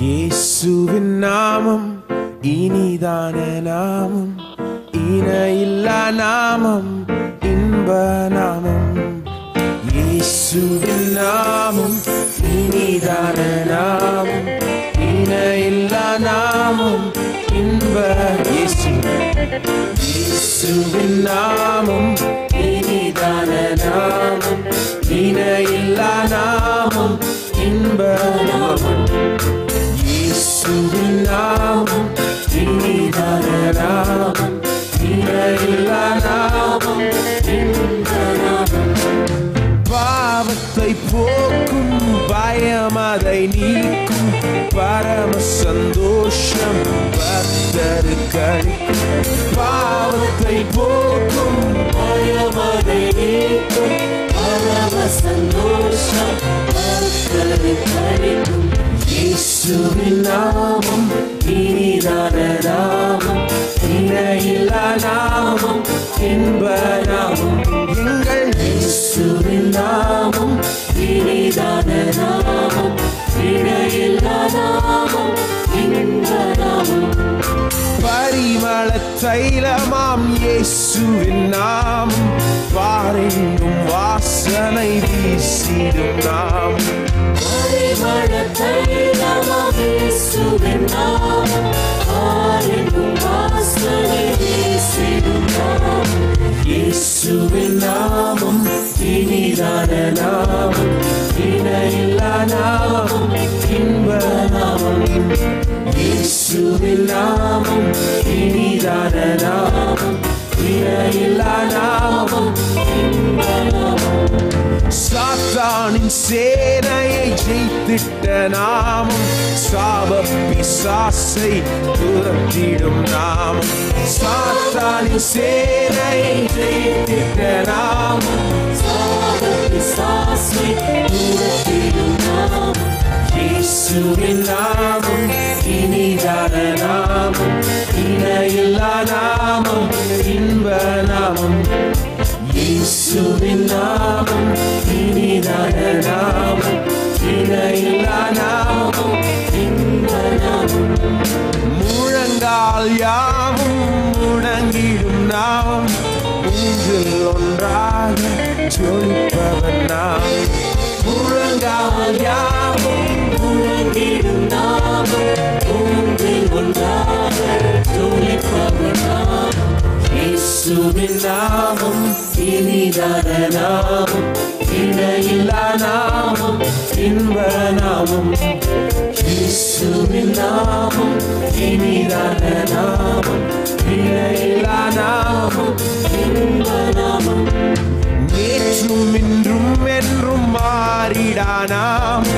இயேசுவின் நாமம் இனிதான நாமம், இணையில்லா நாமம், இன்ப நாமம். இயேசுவின் நாமம் இனிதான நாமம், இணையில்லா நாமம், இன்ப. இயேசுவின் நாமம் இனிதான நாமம், இணையில்லா நாமம், இன்ப நாமம். இயேசுவின் நாமம் இனிதான நாமம், இணையில்லா நாமம், இன்ப நாமம். பாவத்தை போக்கும் பயம் அதை நீக்கும், பரம சந்தோஷம் பக்தருக்களிக்கும். பாவத்தை போக்கும் பயம் அதை நீக்கும், பரம சந்தோஷம் பக்தருக்களிக்கும். இயேசுவின் நாமம் இனிதான நாமம், இணையில்லா நாமம், இன்ப நாமம். எங்கள் இயேசுவின் நாமம் இனிதான நாமம், இணையில்லா நாமம், இன்ப நாமம். பரிமள தைலமாம் இயேசுவின் நாமம், பாரெங்கும் வாசனை வீசிடும் நாமம். பரிமள தைலமாம் இயேசுவின் நாமம், பாரெங்கும் வாசனை வீசிடும் நாமம். இயேசுவின் நாமம் இனிதான நாமம், இணையில்லா நாமம், இன்ப நாமம். இயேசுவின் நாமம் இனிதான நாமம், இணையில்லா நாமம், இன்ப நாமம். சாத்தானின் சேனையை ஜெயித்திட்ட நாமம், சாப பிசாசை துரத்திடும் நாமம். சாத்தானின் சேனையை ஜெயித்திட்ட நாமம், சாப பிசாசை துரத்திடும் நாமம். இயேசுவின் நாமம் இனிதான நாமம், இணையில்லா நாமம், இன்ப நாமம். இயேசுவின் நாமம் இனிதான நாமம், இணையில்லா நாமம், இன்ப நாமம். முழங்கால் யாவும் முடங்கிடும் நாமம், மூன்றில் ஒன்றாக ஜொலிப்பவன் நாமம். முழங்கால் யாவும் முடங்கிடும் நாமம், மூன்றில் ஒன்றாக ஜொலிப்பவன் நாமம். இயேசுவின் நாமம் இனிதான நாமம், இணையில்லா நாமம், இன்ப நாமம். இயேசுவின் நாமம் இனிதான நாமம், இணையில்லா நாமம், இன்ப நாமம். நேற்றும் இன்றும் என்றும் மாறிடானாம்,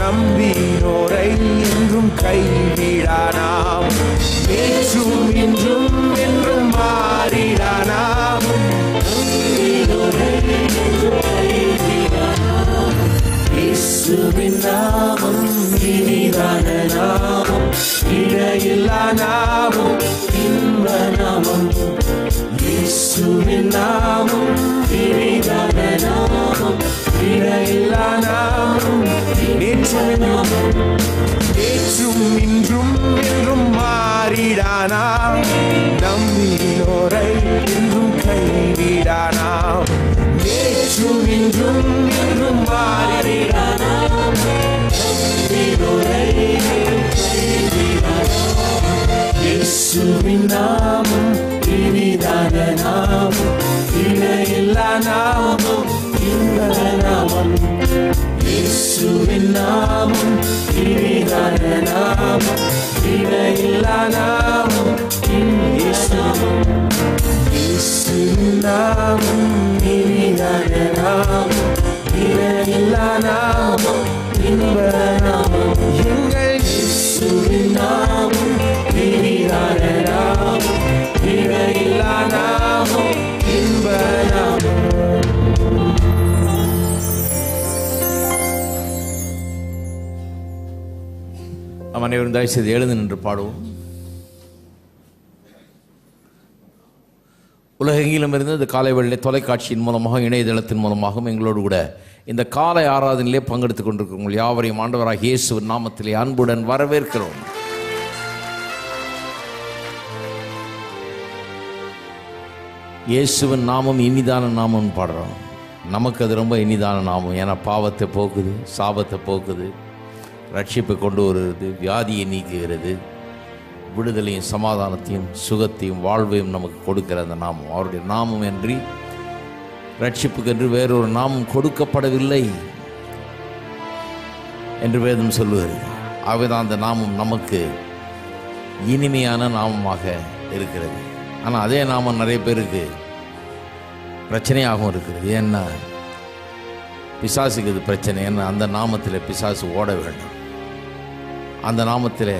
நம்பினோரை என்றும் கைவிடானாம். நேற்றும் இன்றும் என்றும் மாறிடானாம், நம்பினோரை என்றும் கைவிடானாம். இயேசுவின் நாமம் இனிதான நாமம், இணையில்லா நாமம், இன்ப நாமம். இயேசுவின் நாமம் இனிதான நாமம், இணையில்லா நாமம், நேற்றும் இன்றும் என்றும் மாறிடானாம், நம்பினோரை என்றும் கைவிடானாம். நேற்றும் இன்றும் என்றும் மாறிடானாம், நம்பினோரை என்றும் கைவிடானாம். இயேசுவின் நாமம் இனிதான நாமம், இணையில்லா நாமம், இன்ப நாமம். இயேசுவின் நாமம் இனிதான நாமம், இணையில்லா நாமம், இன்ப நாமம். இயேசுவின் நாமம் இனிதான நாமம், இணையில்லா நாமம், இன்ப நாமம். எங்கள் இயேசுவின் நாமம் இனிதான நாமம், இணையில்லா நாமம், இன்ப நாமம். நாம் அனைவரும் தயவு செய்து எழுந்து நின்று பாடுவோம். உலகெங்கிலும் இருந்து இந்த காலை வேளையிலே தொலைக்காட்சியின் மூலமாக இணையதளத்தின் மூலமாகவும் எங்களோடு கூட இந்த காலை ஆராதனையிலே பங்கெடுத்துக் கொண்டிருக்கிறவங்க யாவரையும் ஆண்டவராகிய இயேசுவின் நாமத்திலே அன்புடன் வரவேற்கிறோம். இயேசுவின் நாமம் இனிதான நாமம்னு பாடுறோம். நமக்கு அது ரொம்ப இனிதான நாமம். ஏன்னா பாவத்தை போக்குது, சாபத்தை போக்குது, ரட்சிப்பை கொண்டு வருகிறது, வியாதியை நீக்குகிறது, விடுதலையும் சமாதானத்தையும் சுகத்தையும் வாழ்வையும் நமக்கு கொடுக்கிற அந்த நாமம். அவருடைய நாமம் என்று ரட்சிப்புக்கென்று வேறொரு நாமம் கொடுக்கப்படவில்லை என்று வேதம் சொல்லுகிறது. ஆகவேதான் அந்த நாமம் நமக்கு இனிமையான நாமமாக இருக்கிறது. ஆனால் அதே நாமம் நிறைய பேருக்கு பிரச்சனையாகவும் இருக்கிறது. ஏன்னா பிசாசுக்கு இது பிரச்சனை. ஏன்னா அந்த நாமத்தில் பிசாசு ஓட வேண்டும். அந்த நாமத்தில்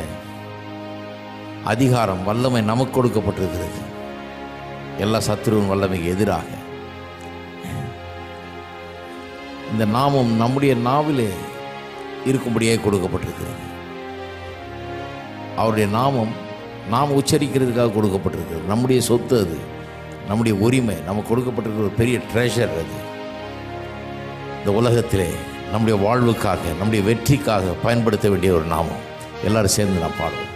அதிகாரம், வல்லமை நமக்கு கொடுக்கப்பட்டிருக்கிறது. எல்லா சத்துருவின் வல்லமைக்கு எதிராக இந்த நாமம் நம்முடைய நாவிலே இருக்கும்படியே கொடுக்கப்பட்டிருக்கிறது. அவருடைய நாமம் நாம் உச்சரிக்கிறதுக்காக கொடுக்கப்பட்டிருக்கிறது. நம்முடைய சொத்து அது, நம்முடைய உரிமை, நமக்கு கொடுக்கப்பட்டிருக்கிற ஒரு பெரிய ட்ரெஷர் அது. இந்த உலகத்திலே நம்முடைய வாழ்வுக்காக, நம்முடைய வெற்றிக்காக பயன்படுத்த வேண்டிய ஒரு நாமம். எல்லாரும் சேர்ந்து நான் பாடுவோம்.